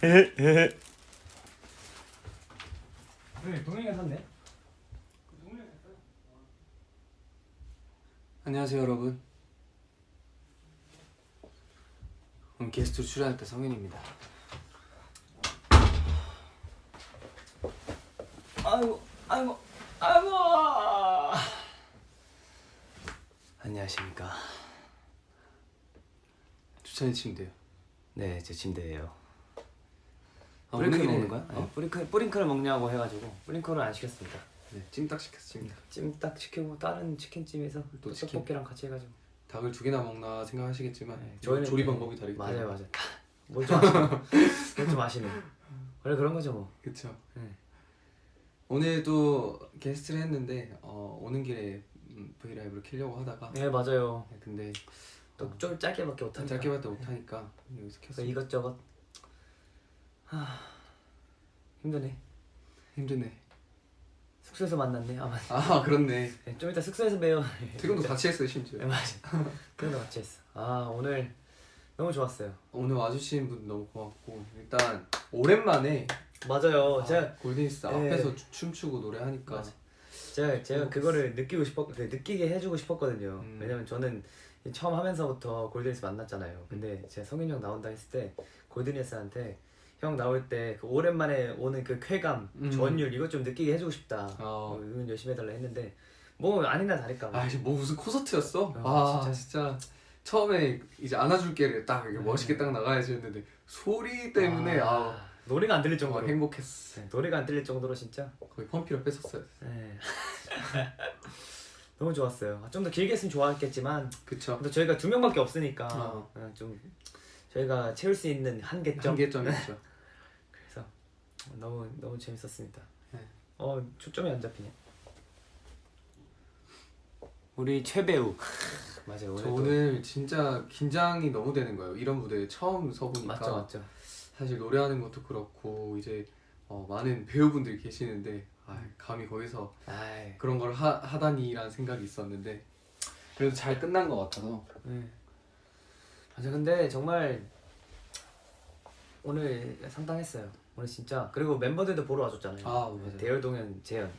그래, 동영이가 샀네. 안녕하세요 여러분. 오늘 게스트로 출연했던 성현입니다. 아이고. 안녕하십니까. 추천의 침대요. 네, 제 침대예요. 뿌링클 먹는 거야? 네, 뿌링클을 먹냐고 해가지고 뿌링클을 안 시켰습니다. 네, 찜닭 시켰어. 찜닭 시키고 다른 치킨집에서 또 치킨. 떡볶이랑 같이 해가지고. 닭을 2개나 먹나 생각하시겠지만 네, 저희는 조리 네, 방법이 다르기 때문에. 맞아요. 뭘 좀 아시네. 뭘 좀 아시네. 원래 그런 거죠 뭐. 그쵸. 네. 오늘도 게스트를 했는데 오는 길에 브이라이브를 켜려고 하다가 네, 맞아요. 네, 근데 또 좀 짧게밖에 못하니까. 짧게밖에 못하니까 여기서 그래서 켰어요. 이것저것. 힘드네. 힘드네. 숙소에서 만났네. 아마. 아 그렇네. 네, 좀 이따 숙소에서 봬요. 퇴근도 같이 했어요 심지어. 네, 맞아. 그래도 같이 했어. 오늘 너무 좋았어요. 오늘 와주신 분 너무 고맙고 일단 오랜만에 맞아요. 제가 골든히스 네. 앞에서 춤추고 노래하니까 맞아. 제가 그거를 느끼게 해주고 싶었거든요. 왜냐면 저는 처음 하면서부터 골든히스 만났잖아요. 근데 제가 성현이 형 나온다 했을 때 골든히스한테 형 나올 때 그 오랜만에 오는 그 쾌감, 전율 이것 좀 느끼게 해주고 싶다. 응원 열심히 해달라 했는데 뭐 아니나 다를까. 뭐 무슨 콘서트였어? 진짜. 진짜 처음에 이제 안아줄게를 딱 이렇게 멋있게 딱 나가야지 했는데 소리 때문에 노래가 안 들릴 정도로 행복했어. 네, 노래가 안 들릴 정도로 진짜 거의 펌피를 뺐었어요. 네. 너무 좋았어요. 좀 더 길게 했으면 좋았겠지만 그쵸. 근데 저희가 2명밖에 없으니까 좀 저희가 채울 수 있는 한계점이었죠. 그래서 너무 재밌었습니다. 네. 초점이 안 잡히네. 우리 최배우 맞아요. 저 오늘 진짜 긴장이 너무 되는 거예요. 이런 무대에 처음 서보니까. 맞죠. 사실 노래하는 것도 그렇고 이제 많은 배우분들이 계시는데 감히 거기서 그런 걸 하다니라는 생각이 있었는데 그래도 잘 끝난 것 같아서. 네. 맞아. 근데 정말 오늘 상당했어요. 오늘 진짜. 그리고 멤버들도 보러 와줬잖아요. 맞아요. 대열동현, 재현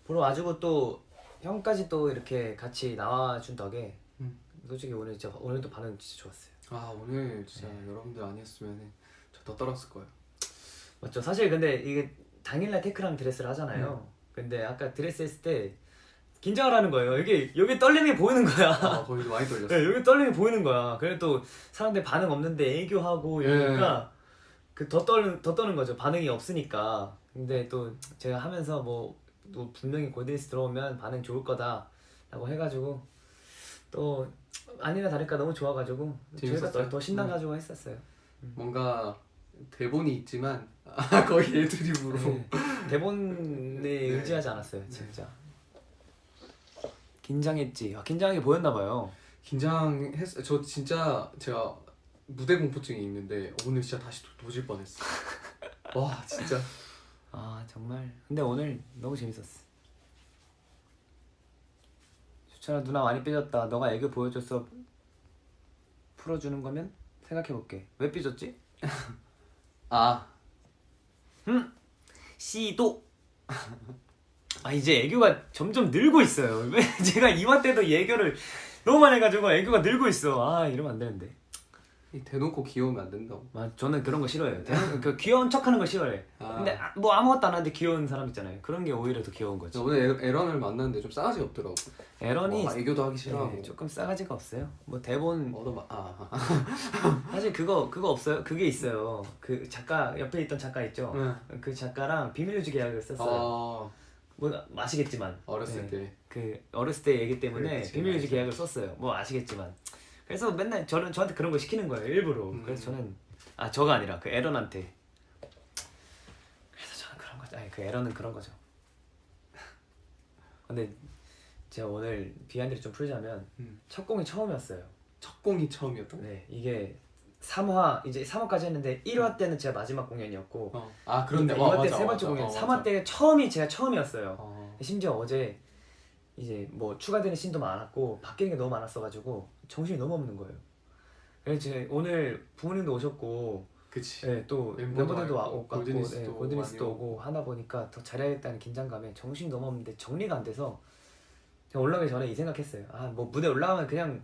보러 와주고 또 형까지 또 이렇게 같이 나와준 덕에 솔직히 오늘도 반응 진짜 좋았어요. 오늘 진짜 여러분들 아니었으면 저 더 떨었을 거예요. 맞죠. 사실 근데 이게 당일날 테크랑 드레스를 하잖아요. 근데 아까 드레스 했을 때 긴장을 하는 거예요. 여기 떨림이 보이는 거야. 거기도 많이 떨렸어요. 네, 여기 떨림이 보이는 거야. 그래도 또 사람들 반응 없는데 애교하고 이러니까 더 떠는 거죠. 반응이 없으니까. 근데 또 제가 하면서 또 분명히 골든히스 들어오면 반응 좋을 거다라고 해가지고 또 아니나 다를까 너무 좋아가지고 저희가 더 신나가지고 했었어요. 뭔가 대본이 있지만 거의 애드립으로. 대본에 의지하지 않았어요. 진짜 긴장했지. 긴장하게 보였나봐요. 긴장했어요. 저 진짜 제가 무대 공포증이 있는데 오늘 진짜 다시 도질 뻔했어. 와 진짜. 정말. 근데 오늘 너무 재밌었어. 수찬아 누나 많이 삐졌다. 너가 애교 보여줘서 풀어주는 거면 생각해볼게. 왜 삐졌지? 시도. 이제 애교가 점점 늘고 있어요. 왜 제가 이맘때도 애교를 너무 많이 해가지고 애교가 늘고 있어. 이러면 안 되는데. 대놓고 귀여우면 안 된다고. 저는 그런 거 싫어해요. 그 귀여운 척하는 거 싫어해. 근데 아무것도 안 하는데 귀여운 사람 있잖아요. 그런 게 오히려 더 귀여운 거지. 오늘 에런을 만났는데 좀 싸가지가 없더라고. 에런이 애교도 하기 싫어하고. 조금 싸가지가 없어요. 대본 얻어봐. 사실 그거 없어요. 그게 있어요. 그 작가 옆에 있던 작가 있죠. 그 작가랑 비밀유지 계약을 썼어요. 아시겠지만 어렸을 때. 그 어렸을 때 얘기 때문에 그치, 비밀유지 맞아. 계약을 썼어요. 아시겠지만. 그래서 맨날 저한테 그런 거 시키는 거예요. 일부러. 그래서 저는 저가 아니라 그 에런한테. 그래서 저는 그런 거죠. 그 에런은 그런 거죠. 근데 제가 오늘 비하인드를 좀 풀자면 첫 공이 처음이었어요. 첫 공이 처음이었다? 네, 이게 3화 이제 3화까지 했는데 1화 때는 제가 마지막 공연이었고 그런데 2화 때 세 번째 공연, 3화 때 제가 처음이었어요. 심지어 어제 이제 추가되는 씬도 많았고 바뀌는 게 너무 많았어가지고 정신이 너무 없는 거예요. 그래서 오늘 부모님도 오셨고 그치. 네, 또 멤버도 멤버들도 많고, 오고 골드니스도 골드니스도 많이 오고 하다 보니까 더 잘해야겠다는 긴장감에 정신이 너무 없는데 정리가 안 돼서 제가 올라가기 전에 이 생각했어요. 아 뭐 무대 올라가면 그냥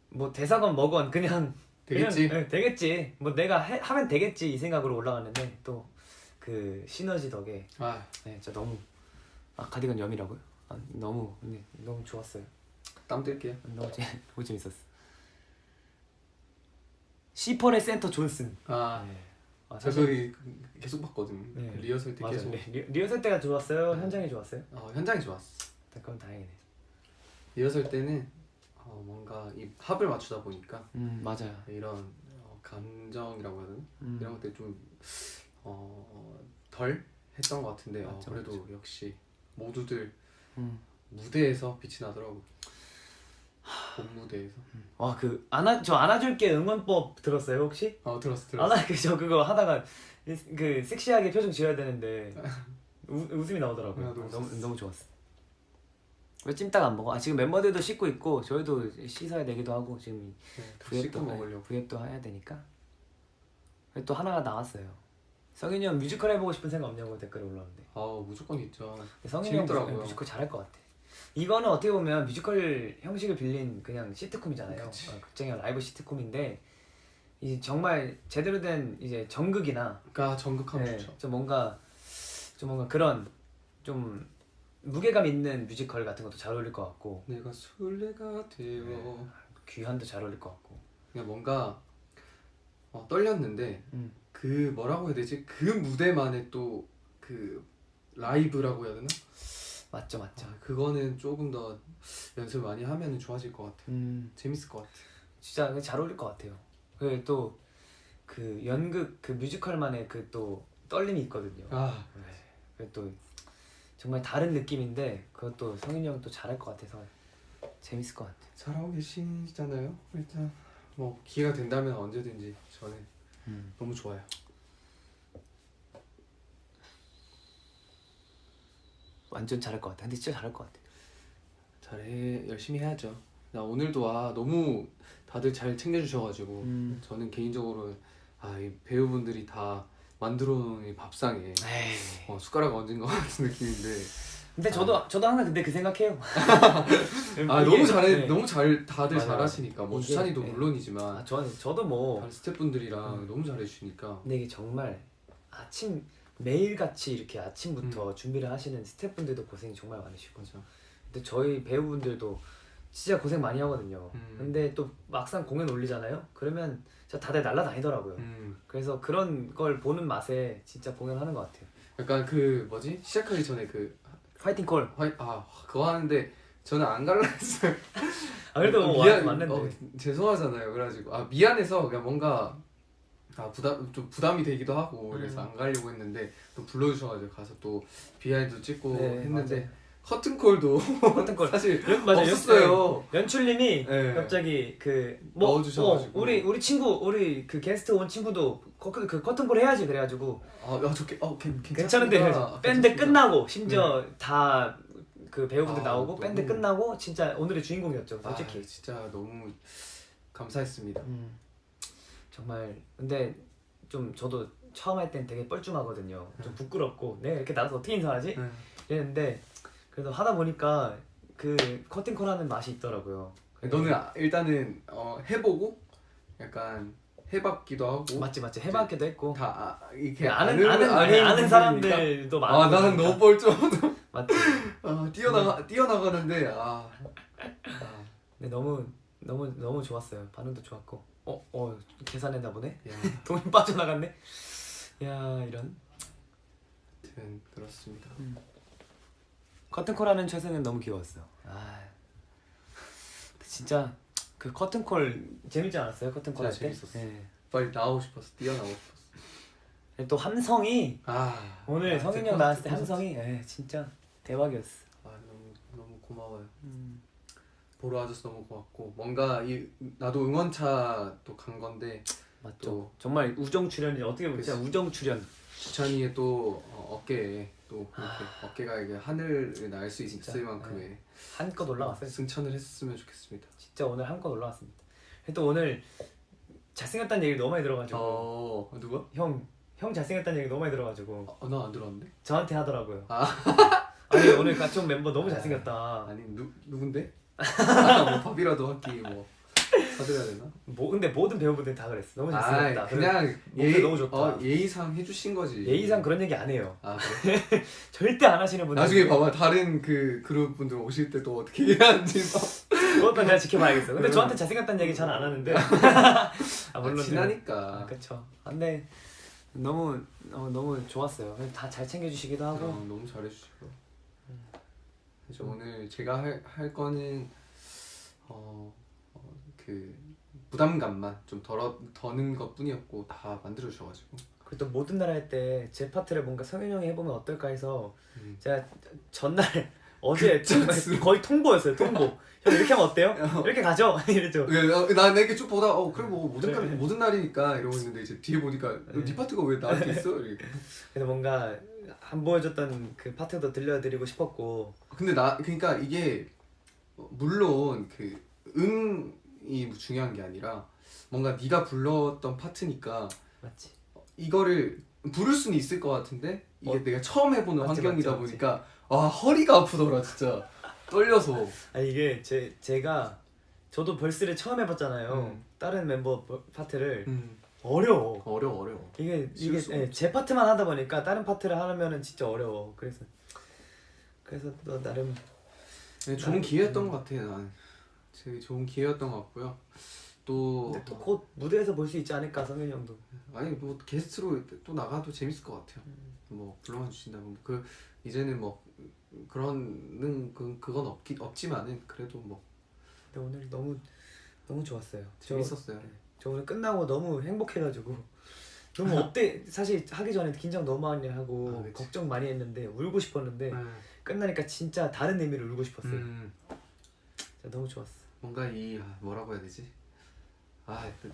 뭐 대사건 뭐건 그냥 되겠지. 그냥, 되겠지. 뭐 내가 하면 되겠지 이 생각으로 올라갔는데 또 그 시너지 덕에 아 네, 진짜 너무 카디건 염이라고요? 너무 네, 너무 좋았어요. 땀 뜰게요. 너무 재밌었어. 시펄의 센터 존슨. 아 네. 저 사실 거기 계속 봤거든. 네. 리허설 때 맞아. 계속. 리허설 때가 좋았어요. 네. 현장이 좋았어요. 현장이 좋았어. 그럼 다행이네. 리허설 때는 뭔가 이 합을 맞추다 보니까 맞아요. 이런 감정이라고 해야 되나? 음. 이런 것들 좀 덜 했던 것 같은데 맞죠, 그래도 역시 모두들 음. 무대에서 빛이 나더라고. 본 무대에서. 와 그 안아줄게 응원법 들었어요 혹시? 들었어. 저 그거 하다가 그 섹시하게 표정 지어야 되는데 웃음이 나오더라고요. 너무 좋았어. 왜 찜닭 안 먹어? 지금 멤버들도 씻고 있고 저희도 씻어야 되기도 하고 지금 씻고 먹으려고. V앱도 해야 되니까. 또 하나가 나왔어요. 성인이 형 뮤지컬 해보고 싶은 생각 없냐고 댓글이 올라오는데 무조건 있죠. 성인이 형 재밌더라고요. 뮤지컬 잘할 것 같아. 이거는 어떻게 보면 뮤지컬 형식을 빌린 그냥 시트콤이잖아요. 극장형 라이브 시트콤인데 이 정말 제대로 된 이제 정극이나 그러니까 정극하면 좋죠. 좀 뭔가 그런 좀 무게감 있는 뮤지컬 같은 것도 잘 어울릴 것 같고 내가 술래가 되어 귀환도 잘 어울릴 것 같고 그냥 뭔가 떨렸는데 그 뭐라고 해야 되지? 그 무대만의 또 그 라이브라고 해야 되나? 맞죠. 그거는 조금 더 연습 많이 하면 좋아질 것 같아. 재밌을 것 같아. 진짜 잘 어울릴 것 같아요. 그리고 또 그 연극 그 뮤지컬만의 그 또 떨림이 있거든요. 그리고 또 정말 다른 느낌인데 그것도 성인이 형 또 잘할 것 같아서 재밌을 것 같아. 잘하고 계시잖아요. 일단 뭐 기회가 된다면 언제든지 저는 너무 좋아요. 완전 잘할 것 같아. 근데 진짜 잘할 것 같아. 잘해 열심히 해야죠. 나 오늘도 너무 다들 잘 챙겨주셔가지고 저는 개인적으로 이 배우분들이 다 만들어놓은 이 밥상에 숟가락 얹은 것 같은 느낌인데. 근데 저도 항상 근데 그 생각해요. 너무 잘해. 네. 너무 잘 다들 맞아. 잘하시니까 뭐 주찬이도 물론이지만 저도 뭐 다른 스태프분들이랑 너무 잘해주시니까. 근데 이게 정말 매일같이 이렇게 아침부터 준비를 하시는 스태프분들도 고생이 정말 많으시고 근데 저희 배우분들도 진짜 고생 많이 하거든요. 근데 또 막상 공연 올리잖아요. 그러면 진짜 다들 날라다니더라고요. 그래서 그런 걸 보는 맛에 진짜 공연하는 것 같아요. 약간 그 뭐지? 시작하기 전에 그 파이팅 콜. 그거 하는데 저는 안 갈라 했어요. 그래도 뭐 왔는데 죄송하잖아요. 그래가지고 미안해서 그냥 뭔가 부담이 되기도 하고 그래서 안 가려고 했는데 또 불러주셔가지고 가서 또 비하인드 찍고 했는데 맞아요. 커튼콜도 사실 없었어요. 연출님이 갑자기 넣어주셔가지고 우리 친구 우리 그 게스트 온 친구도 그 커튼콜 해야지 그래가지고 괜찮은데 그래서 밴드 끝나고 심지어 다 그 배우분들 나오고 밴드 끝나고 진짜 오늘의 주인공이었죠 솔직히. 진짜 너무 감사했습니다. 정말 근데 좀 저도 처음 할 땐 되게 뻘쭘하거든요. 좀 부끄럽고 내가 이렇게 나가서 어떻게 인사하지? 이랬는데 그래도 하다 보니까 그 커튼콜 하는 맛이 있더라고요. 너는 일단은 해보고 약간 해봤기도 하고 맞지 해봤기도 했고 다 이렇게 아는 사람들도 많고 나는 너무 뻘쭘하다. 맞지. 뛰어나가는데 근데 너무 좋았어요. 반응도 좋았고 계산했나 보네. 돈이 빠져나갔네. 야 이런. 그렇습니다. 커튼콜 하는 최승은 너무 귀여웠어. 진짜 그 커튼콜 재밌지 않았어요? 커튼콜 할 때? 재밌었어. 빨리 나오고 싶었어. 뛰어나오고 싶었어. 또 함성이 오늘 성인이 형 나왔을 때 함성이 진짜 대박이었어. 너무 고마워요. 보러 와줘서 너무 고맙고 뭔가 나도 응원차 또 간 건데 맞죠. 또 정말 우정 출연이 어떻게 보면 진짜 우정 출연. 주찬이의 또 어깨에 또 이렇게 어깨가 이게 하늘을 날 수 있을 만큼의 한껏 올라갔어요. 승천을 했으면 좋겠습니다. 진짜 오늘 한껏 올라갔습니다. 또 오늘 잘생겼다는 얘기를 너무 많이 들어가지고 누가? 형 잘생겼다는 얘기 너무 많이 들어가지고 나 안 들었는데. 저한테 하더라고요. 아. 아니 오늘 같이 온 멤버 너무 잘생겼다. 아니 누군데? 뭐 밥이라도 한 끼 뭐 사드려야 되나? 근데 모든 배우분들 다 그랬어. 너무 잘생겼다. 그냥 목소리 너무 좋다. 예의상 해주신 거지. 예의상 그런 얘기 안 해요. 그래? 절대 안 하시는 분들. 나중에 봐봐 다른 그 그룹 분들 오실 때 또 어떻게 얘기하는지 그것도 내가 지켜봐야겠어. 근데 저한테 잘생겼다는 얘기 잘 안 하는데. 물론 친하니까. 그렇죠. 근데 너무 좋았어요. 다 잘 챙겨주시기도 하고. 너무 잘해주시고. 그래서 오늘 제가 할 거는 그 부담감만 좀 더는 것뿐이었고 다 만들어 주셔가지고. 그리고 또 모든 날 할 때 제 파트를 뭔가 성윤 형이 해보면 어떨까 해서 제가 전날 어제 거의 통보였어요. 통보. 형 이렇게 하면 어때요? 이렇게 가죠? 이랬죠. 나 이렇게 쭉 보다 그래 뭐 그래. 모든 날이니까 이러고 있는데 이제 뒤에 보니까 네 파트가 왜 나한테 있어? 이렇게. 그래서 뭔가 안 보여줬던 그 파트도 들려드리고 싶었고. 근데 그러니까 이게 물론 그 음이 중요한 게 아니라 뭔가 네가 불렀던 파트니까 맞지. 이거를 부를 수는 있을 것 같은데 이게 내가 처음 해보는 맞지, 환경이다 맞지. 보니까 허리가 아프더라 진짜. 떨려서. 이게 제가 저도 벌스를 처음 해봤잖아요. 다른 멤버 파트를 어려워. 어려워. 이게 제 파트만 하다 보니까 다른 파트를 하면은 진짜 어려워. 그래서 또 나름 좋은 기회였던 것 같아. 난 되게 좋은 기회였던 것 같고요. 또 곧 무대에서 볼 수 있지 않을까 성현이 형도. 아니 뭐 게스트로 또 나가도 재밌을 것 같아요. 뭐 불러만 주신다면 이제는 뭐 그건 없지만은 그래도 뭐. 근데 오늘 너무 좋았어요. 재밌었어요. 저 오늘 끝나고 너무 행복해가지고 너무 사실 하기 전에 긴장 너무 많이 하고 걱정 많이 했는데 울고 싶었는데 끝나니까 진짜 다른 의미로 울고 싶었어요. 진짜 너무 좋았어. 뭔가 뭐라고 해야 되지?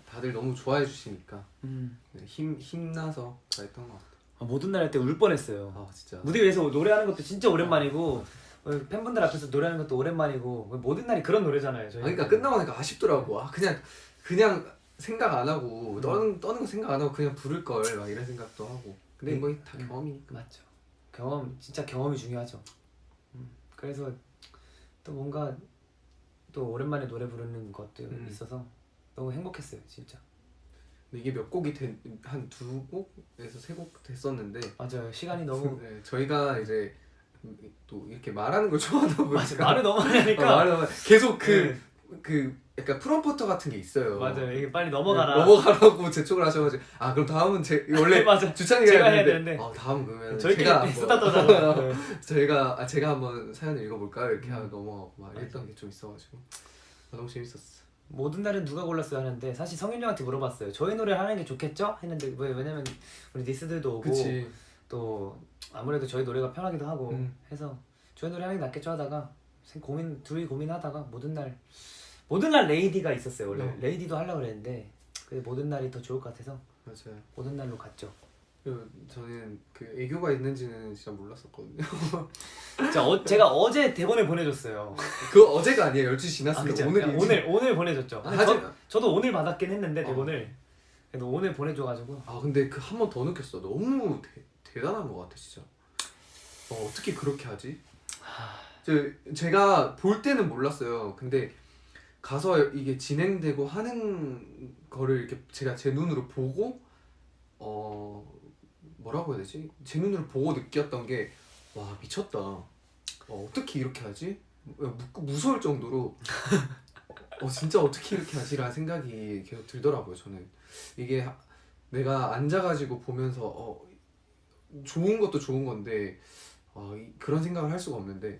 다들 너무 좋아해 주시니까 힘나서 잘했던 것 같아. 모든 날 할 때 울 뻔했어요. 진짜. 무대 위에서 노래하는 것도 진짜 오랜만이고 팬분들 앞에서 노래하는 것도 오랜만이고 모든 날이 그런 노래잖아요. 저희. 그러니까 끝나고 나니까 아쉽더라고. 그냥 생각 안 하고 떠는 거 생각 안 하고 그냥 부를 걸 막 이런 생각도 하고. 근데 뭐 다 경험이니까. 맞죠. 진짜 경험이 중요하죠. 그래서 또 뭔가 또 오랜만에 노래 부르는 것도 있어서 너무 행복했어요, 진짜. 근데 이게 몇 곡이 한 2곡에서 3곡 됐었는데. 맞아요. 시간이 너무. 네, 저희가 이제 또 이렇게 말하는 걸 좋아하다 보니까. 맞아, 말을 너무 많이 하니까. 계속 약간 프롬포터 같은 게 있어요. 맞아요. 이게 빨리 넘어가라. 넘어가라고 재촉을 하셔가지고 그럼 다음은 원래 맞아. 주찬이가 해야 되는데. 다음 그러면 저희끼리 수다 떠자고. 제가 한번 사연을 읽어볼까요? 이렇게 하고 넘어가고 막 이랬던 게 좀 있어가지고 너무 재밌었어. 모든 날은 누가 골랐어요 하는데 사실 성윤 형한테 물어봤어요. 저희 노래를 하는 게 좋겠죠? 했는데 왜냐면 우리 니스들도 오고 그치. 또 아무래도 저희 노래가 편하기도 하고 해서 저희 노래 하는 게 낫겠죠 하다가 둘이 고민하다가 모든 날 레이디가 있었어요. 원래 레이디도 하려고 그랬는데 모든 날이 더 좋을 것 같아서 맞아요. 모든 날로 갔죠. 저는 애교가 있는지는 진짜 몰랐었거든요. 제가 어제 대본을 보내줬어요. 그거 어제가 아니에요. 12시 지났으면 오늘 보내줬죠. 저도 오늘 받았긴 했는데 대본을 그래도 오늘 보내줘가지고. 근데 한 번 더 느꼈어. 너무 대단한 것 같아 진짜. 어떻게 그렇게 하지? 제가 볼 때는 몰랐어요. 근데 가서 이게 진행되고 하는 거를 이렇게 제가 제 눈으로 보고 뭐라고 해야 되지? 제 눈으로 보고 느꼈던 게 와 미쳤다. 어떻게 이렇게 하지? 무서울 정도로 진짜 어떻게 이렇게 하지라는 생각이 계속 들더라고요. 저는 이게 내가 앉아가지고 보면서 좋은 것도 좋은 건데 그런 생각을 할 수가 없는데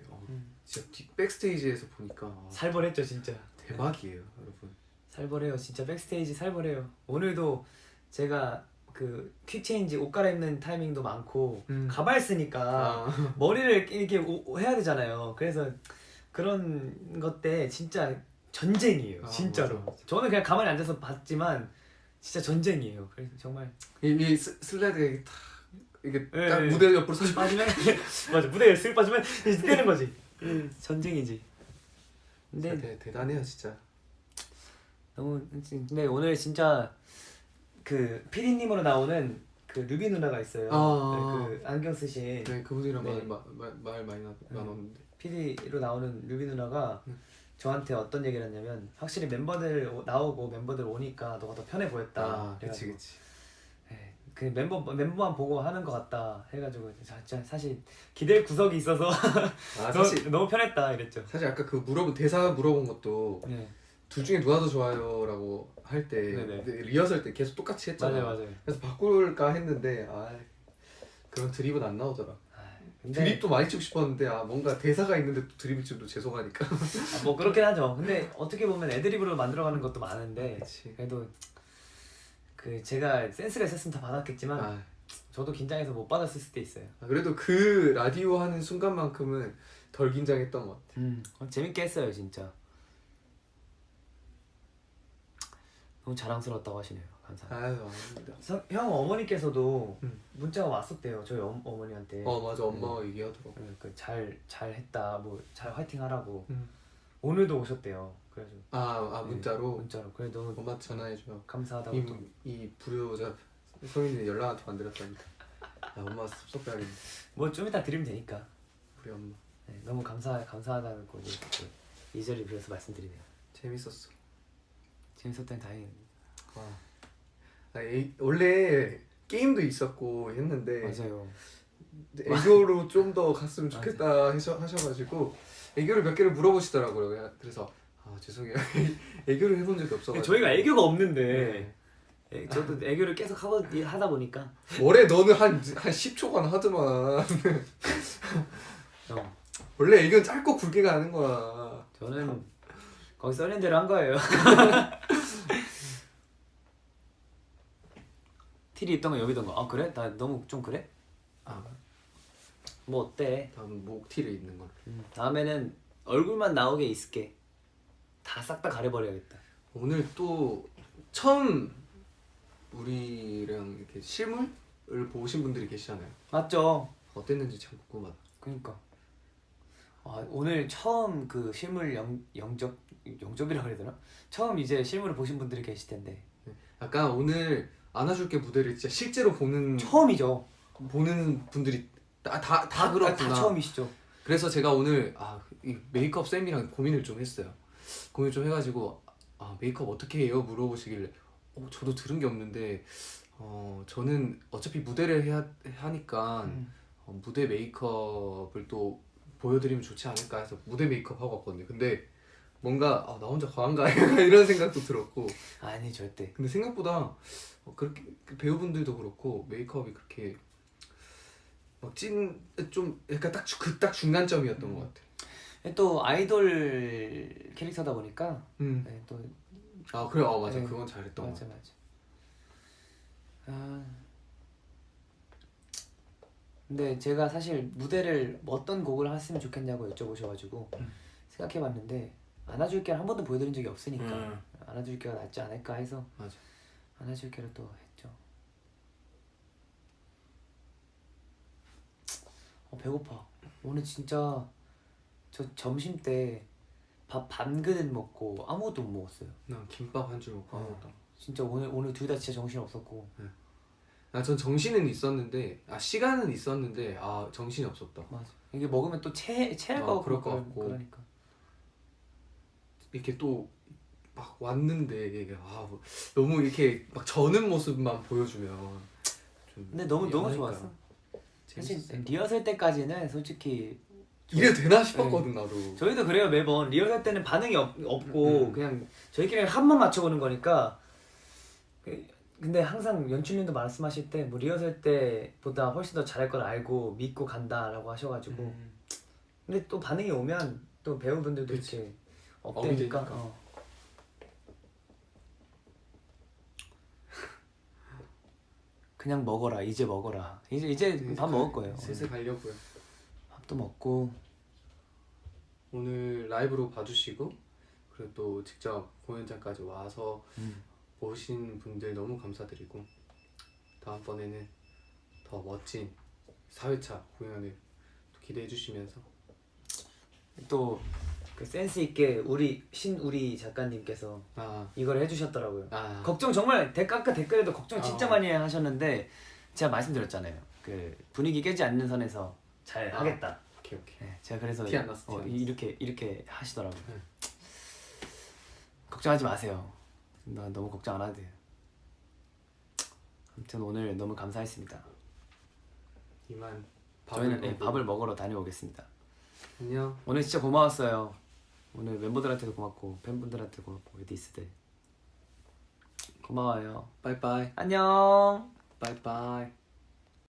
진짜 백스테이지에서 보니까 살벌했죠 진짜. 대박이에요 여러분. 살벌해요 진짜. 백스테이지 살벌해요. 오늘도 제가 퀵체인지 옷 갈아입는 타이밍도 많고 가발 쓰니까 머리를 이렇게 해야 되잖아요. 그래서 그런 것 때 진짜 전쟁이에요 진짜로. 맞아. 저는 그냥 가만히 앉아서 봤지만 진짜 전쟁이에요. 그래서 정말 이 슬라이드가 이게 딱 무대 옆으로 서서 빠지면 맞아, 무대에 쓱 빠지면 이제 떼는 거지. 전쟁이지. 근데 대단해요 진짜. 너무 근데 오늘 진짜 그 피디님으로 나오는 그 루비 누나가 있어요. 네, 그 안경 쓰신 네, 그분이랑 네. 말 많이 나눴는데. PD로 나오는 루비 누나가 저한테 어떤 얘기를 했냐면 확실히 멤버들 나오고 멤버들 오니까 너가 더 편해 보였다. 아, 그치 그래가지고 그치. 네, 그 멤버만 보고 하는 것 같다 해가지고 진짜 사실 기댈 구석이 있어서 아 사실 너무 편했다 이랬죠. 사실 아까 그 대사 물어본 것도 네. 둘 중에 누가 더 좋아요라고 할 때 네네. 리허설 때 계속 똑같이 했잖아. 맞아요. 그래서 바꿀까 했는데 그런 드립은 안 나오더라. 근데 드립도 많이 치고 싶었는데 뭔가 대사가 있는데 또 드립을 치면 또 죄송하니까. 뭐 그렇긴 하죠. 근데 어떻게 보면 애드립으로 만들어가는 것도 많은데 그치. 그래도 그 제가 센스가 있었으면 다 받았겠지만 저도 긴장해서 못 받았을 수도 있어요. 그래도 그 라디오 하는 순간만큼은 덜 긴장했던 것 같아. 재밌게 했어요 진짜. 너무 자랑스럽다고 하시네요. 감사합니다. 아닙니다. 형 어머니께서도 음. 문자가 왔었대요. 저희 어머니한테. 맞아, 엄마가 얘기하더라고. 잘 했다. 뭐 잘 화이팅 하라고. 음. 오늘도 오셨대요. 그래가지고 문자로. 문자로. 그래 너무 엄마 전화해줘요. 감사하다고. 이 불효자 성인이 연락 한 통 안 드렸다니까. 엄마 섭섭해하겠네. 뭐 좀 이따 드리면 되니까. 우리 엄마. 네, 너무 감사하다고 이 자리 빌어서 말씀드리네요. 재밌었어. 재밌었다니 다행입니다. 원래 게임도 있었고 했는데 맞아요. 애교로 좀 더 갔으면 좋겠다 하셔가지고 애교를 몇 개를 물어보시더라고요. 그래서 죄송해요. 애교를 해본 적이 없어가지고. 저희가 애교가 없는데 저도 애교를 계속 하다 보니까 뭐래 너는 한 10초간 하더만. 원래 애교는 짧고 굵게 가는 거야. 저는 거기 써있는 대로 한 거예요. 티리 입던 거 여기 입던 거. 그래? 나 너무 좀 그래? 뭐 어때? 다음 목 티를 입는 걸. 다음에는 얼굴만 나오게 있을게. 다 싹 다 가려버려야겠다. 오늘 또 처음 우리랑 이렇게 실물을 보신 분들이 계시잖아요. 맞죠? 어땠는지 참 궁금하다. 그러니까 오늘 처음 그 실물 영접이라고 그래야 되나? 처음 이제 실물을 보신 분들이 계실 텐데 약간 오늘 안아줄게 무대를 진짜 실제로 처음이죠. 보는 분들이 다 그렇구나. 다 처음이시죠. 그래서 제가 오늘 이 메이크업 쌤이랑 고민을 좀 했어요. 고민 좀 해가지고 메이크업 어떻게 해요? 물어보시길래 저도 들은 게 없는데 저는 어차피 무대를 해야 하니까 무대 메이크업을 또 보여드리면 좋지 않을까 해서 무대 메이크업 하고 왔거든요. 근데 뭔가 나 혼자 과한가 이런 생각도 들었고. 아니 절대. 근데 생각보다 그렇게 배우분들도 그렇고 메이크업이 그렇게 좀 약간 딱 중간점이었던 것 같아. 또 아이돌 캐릭터다 보니까 네, 또 그래 맞아. 네. 그건 잘했던 것 같아. 근데 제가 사실 무대를 어떤 곡을 했으면 좋겠냐고 여쭤보셔가지고 생각해봤는데 안아줄게를 한 번도 보여드린 적이 없으니까 안아줄게가 낫지 않을까 해서 맞아. 안아줄게를 또 했죠. 배고파. 오늘 진짜 저 점심 때 밥 반 그릇 먹고 아무것도 못 먹었어요. 난 김밥 한 줄 먹고 아무것도. 진짜 오늘 둘 다 진짜 정신 없었고. 전 정신은 있었는데 시간은 있었는데 정신이 없었다. 맞아. 이게 먹으면 또 체할 거 그럴 것 같고. 그러니까. 이렇게 또 막 왔는데 이게 너무 이렇게 막 저는 모습만 보여주면 좀. 근데 너무 미안하니까. 좋았어. 사실 재밌었어요. 리허설 때까지는 솔직히 이래 되나 싶었거든 나도. 저희도 그래요. 매번 리허설 때는 반응이 없고 그냥 저희끼리 한번 맞춰보는 거니까. 근데 항상 연출님도 말씀하실 때 뭐 리허설 때보다 훨씬 더 잘할 걸 알고 믿고 간다라고 하셔가지고 근데 또 반응이 오면 또 배우분들도 그치. 이렇게 업되니까 그냥 먹어라. 이제 먹어라. 이제 밥 먹을 거예요. 슬슬 가려고요. 밥도 먹고 오늘 라이브로 봐주시고 그리고 또 직접 공연장까지 와서 보신 분들 너무 감사드리고 다음번에는 더 멋진 4회차 공연을 또 기대해 주시면서 또 그 센스 있게 우리 작가님께서 아, 이걸 해주셨더라고요. 아, 걱정 정말 아까 댓글에도 걱정 진짜 많이 하셨는데 제가 말씀드렸잖아요. 그 분위기 깨지 않는 선에서 잘 하겠다. 오케이. 네, 제가 그래서 티 안 났어, 티 안 났어. 이렇게 하시더라고요. 네. 걱정하지 마세요. 나 너무 걱정 안 해도 돼요. 아무튼 오늘 너무 감사했습니다. 이만 저희는 먹고. 밥을 먹으러 다녀오겠습니다. 안녕. 오늘 진짜 고마웠어요. 오늘 멤버들한테도 고맙고 팬분들한테도 고맙고 에디스들 고마워요. 바이바이. 안녕. 바이바이.